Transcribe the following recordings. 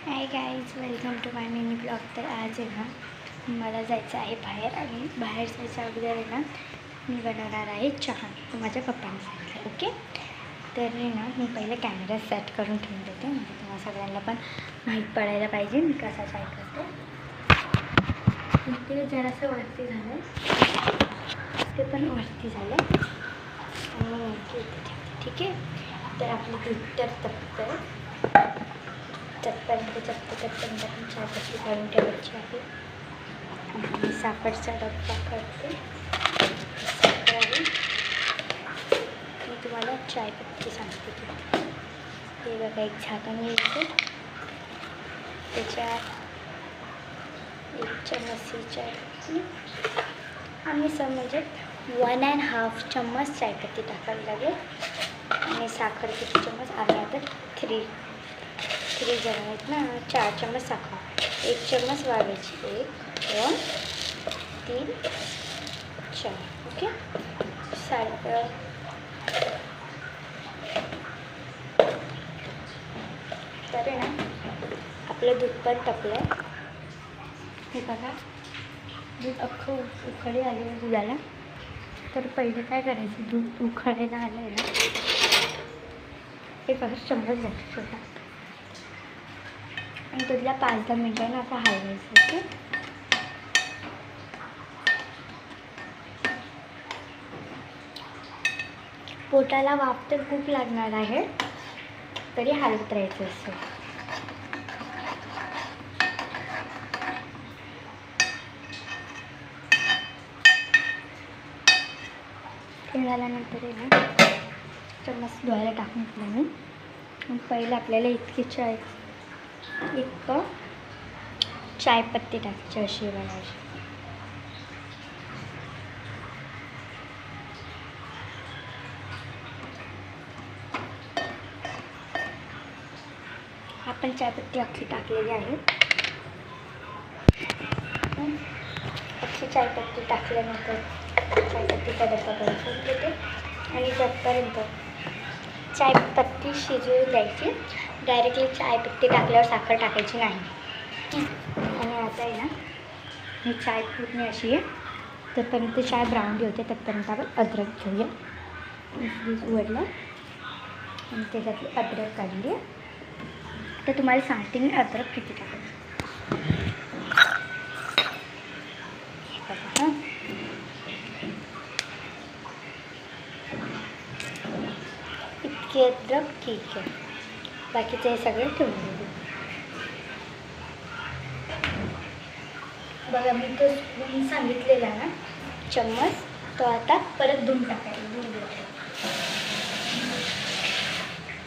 High guys, welcome to my mini blog. तर आज आहे ना मला जायचं आहे बाहेर आणि बाहेर जायच्या अगोदर आहे ना मी बनवणार आहे चहा. तो माझ्या पप्पांनी सांगितलं. ओके, तर ना मी पहिले कॅमेरा सेट करून ठेवून देते म्हणजे तुम्हाला सगळ्यांना पण माहीत पडायला पाहिजे मी कसा चाय करते. ते जरासं वरती झालं, ते पण वरती झालं आणि ठीक आहे. तर आपलं दूध तर तपतं चटपर्यंत आपण चहापत्ती काढून ठेवायची आहे. आणि साखरचा डब्बा करते. साखर आहे, मी तुम्हाला चायपत्ती सांगते की हे बघा, एक झाकण घ्यायचं, त्याच्यात 1 चम्मच चायपत्ती आणि म्हणजे 1.5 चम्मच चायपत्ती टाकावी लागेल. आणि साखर किती चम्मच आम्ही आता 3 जण आहेत ना, 4 चम्मच साखर, 1 चम्मच वाढवायची, 1 2 3 4. ओके, तर ना आपलं दूध पण तपलं. हे बघा, दूध अख्खं उकळी आली आहे दुधाला. तर पहिले काय करायचं, दूध उकळायला आलं आहे ना, हे बघा चम्मच घ्यायचं छोटा आणि दुधला 5-10 मिनिटांना असं हलवायचं. ओके, पोटाला वाफ तर खूप लागणार आहे, तरी हलवत राहायचं असं. झाल्यानंतर आहे ना चम्मच धुवायला टाकून घेतलं मी. मग पहिलं आपल्याला एक चायपत्ती टाकायची, अशी बनायची. आपण चायपत्ती अख्खी टाकलेली आहे. अख्खी चायपत्ती टाकल्यानंतर चायपत्तीचा डब्बा करून घेते आणि जोपर्यंत चायपत्ती शिजवून द्यायची. डायरेक्टली चायपत्ती टाकल्यावर साखर टाकायची नाही. आणि आता आहे ना ही चाय पूर्ण अशी आहे, तोपर्यंत चाय ब्राऊन होते तोपर्यंत आपण अद्रक घेऊया. फ्रीज उघडलं आणि त्याच्यातली अद्रक काढली. तर तुम्हाला सांगते मी अद्रक किती टाकायचं. हां, इतके अद्रक ठीक आहे, बाकीचे हे सगळे ठेवून देऊ. बघा, मी तो स्पून सांगितलेला ना चम्मच, तो आता परत धुवून टाकायला.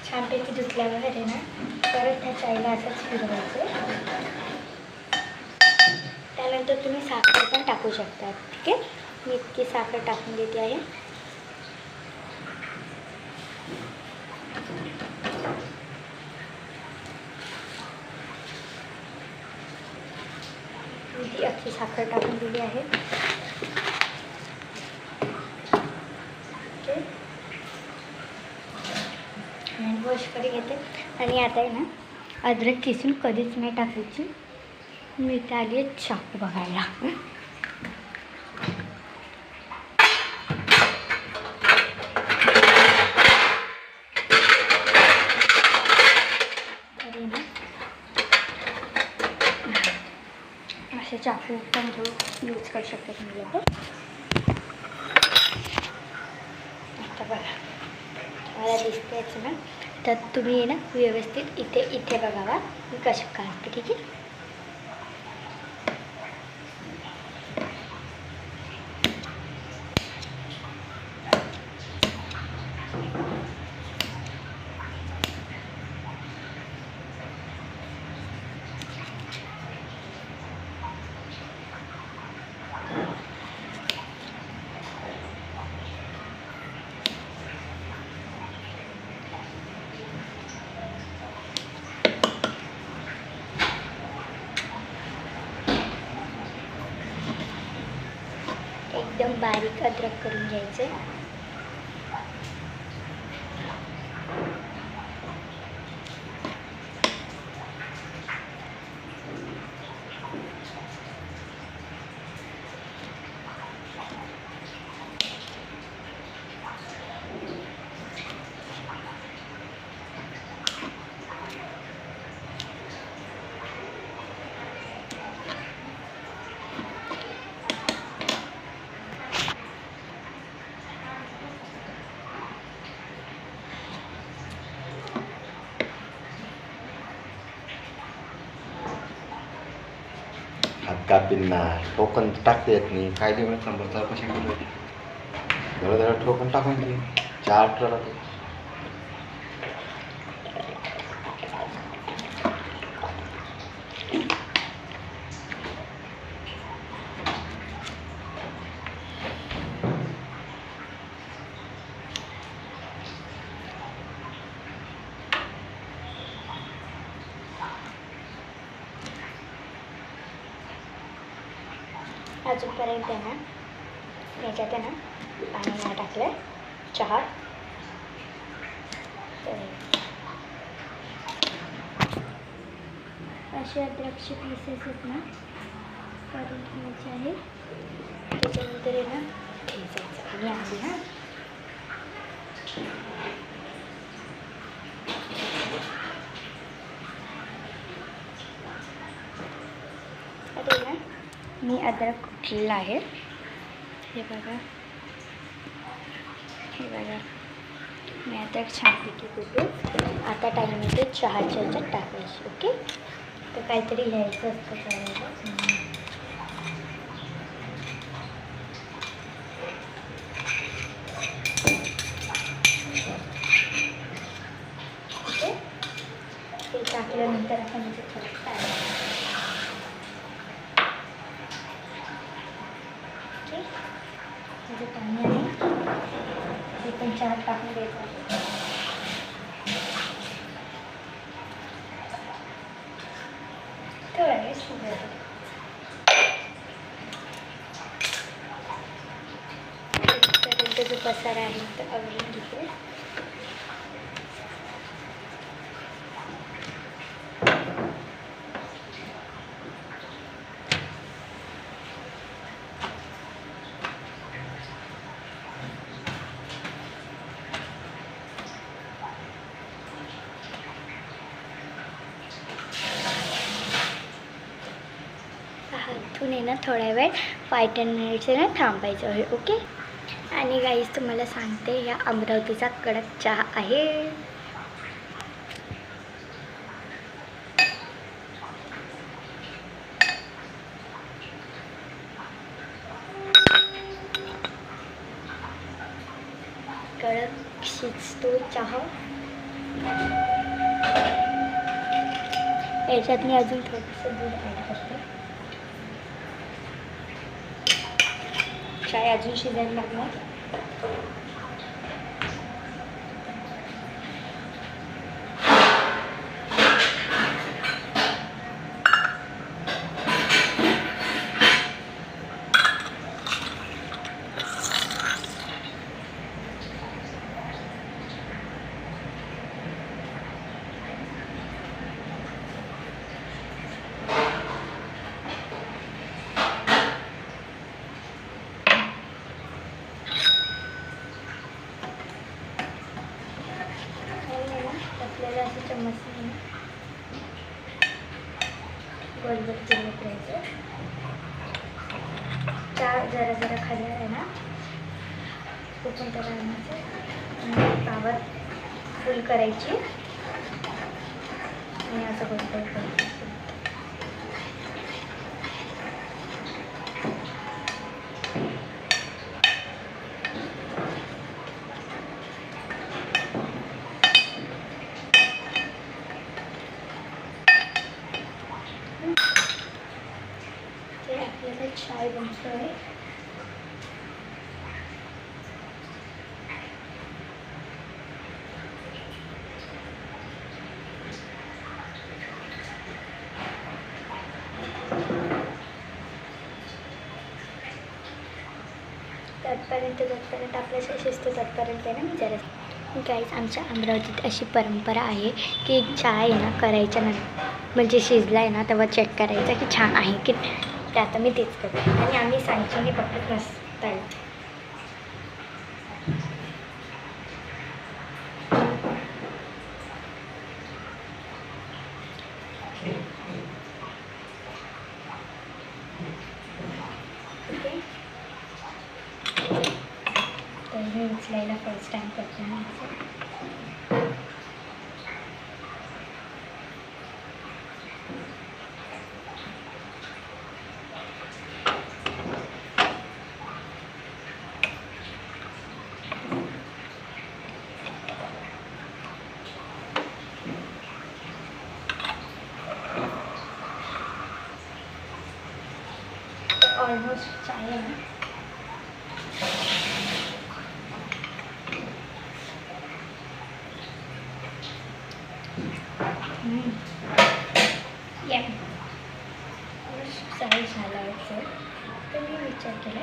छानपैकी धुतल्यावर आहे ना परत त्या चायला असंच फिरवायचं. त्यानंतर तुम्ही साखर पण टाकू शकता. ठीक आहे, मी इतकी साखर टाकून देते आहे. ती अख्खी साखर टाकून दिली आहे. ओके, हँड वॉश करून घेते. आणि आता आहे ना अद्रक किसून कधीच नाही टाकायची. मी इथे आली आहे चाकू बघायला. अरे ना असे चाकू पण यूज करू शकता तुम्ही लोक. आता बघा, मला दिसतेच ना, तर तुम्ही ना व्यवस्थित इथे बघावा मी कशी काढते. ठीक आहे, एकदम बारीक अद्रक करून घ्यायचे. हात कापीन ना, ठोकन टाकता येत नाही. काय ते म्हणत नंबरचा कशी धडा धडा ठोकन टाकून दे. 4 राहते. अजूनपर्यंत आहे ना याच्यात आहे ना पाणी नाही टाकलं चहा. असे अद्रकचे पीसेस आहेत ना करून घ्यायचे आहे. त्याच्यानंतर आहे ना ठेचायचं आणि आधी हां आता ना मी अद्रक कुटलेलं आहे. हे बघा मी अद्रक छानपैकी कुटून आता टाईम येतो चहाच्या ह्याच्यात टाकायची. ओके, तर काहीतरी घ्यायचं असतं करायला. ओके, ते टाकल्यानंतर आपण इथे थोडं जे पाणी आहे ते पण चहा टाकून द्यायचं. थोडा वेळ शिजायचं. त्यानंतर जो पसारा आहे तो आवरून घेते. इथून आहे ना थोड्या वेळ 5-10 मिनिट्स ना थांबायचं आहे. ओके, आणि गाईज तुम्हाला सांगते या अमरावतीचा कडक चहा आहे. कडक शिजतो चहा. याच्यात मी अजून थोडंसं दूध ॲड करते. चाय अजून शिजायला लागणार. आपल्याला असं चम्मचने गोलगोल फिरवत राहायचं. चहा जरा जरा खाल्लं आहे ना कुठून तर आणायचं. पावर फुल करायची आणि असं गोलगोल करायचं. आपल्याला चाय बनतो आहे. तत्पर्यंत आपल्या शिजतो तत्पर्यंत आहे ना मी जरा गाईज आमच्या अमरावतीत अशी परंपरा आहे की चहा आहे ना करायच्या नंतर म्हणजे शिजला आहे ना तेव्हा चेक करायचं की छान आहे की ते. आता मी तेच करते आणि आम्ही सांगच्याने पकडत नसताय. ओके, तर मी उचलायला फर्स्ट टाईम करते ना. ऑलमोस्ट चाय आहे ना. या चाय झाला आहे. तर मी विचार केला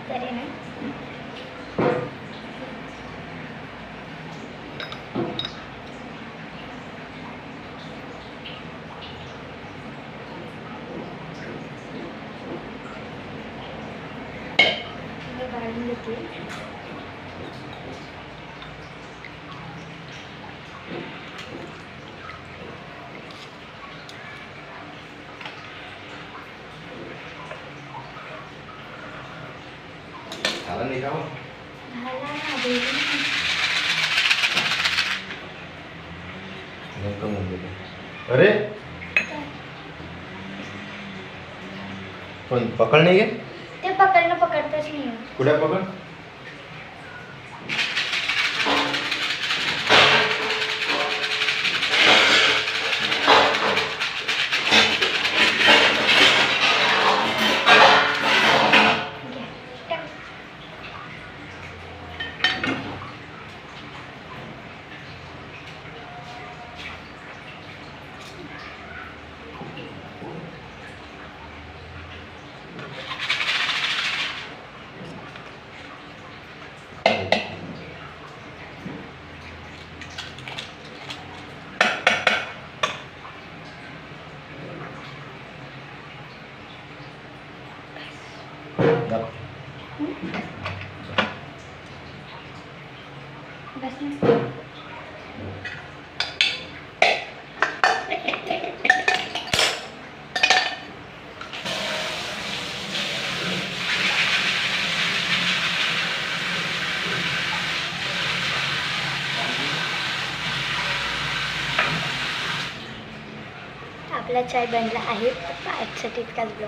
तरी ना मी काढून घेतली. झालं नाही का हो? झाला ना बेबी. नेमकं होऊन गेलं. अरे पण पकड नाही गे. ते पकडतच नाही. कुठे पकड. बस ना. आपला चाय बनला आहे. आजसाठी इतकाच ब्लॉग.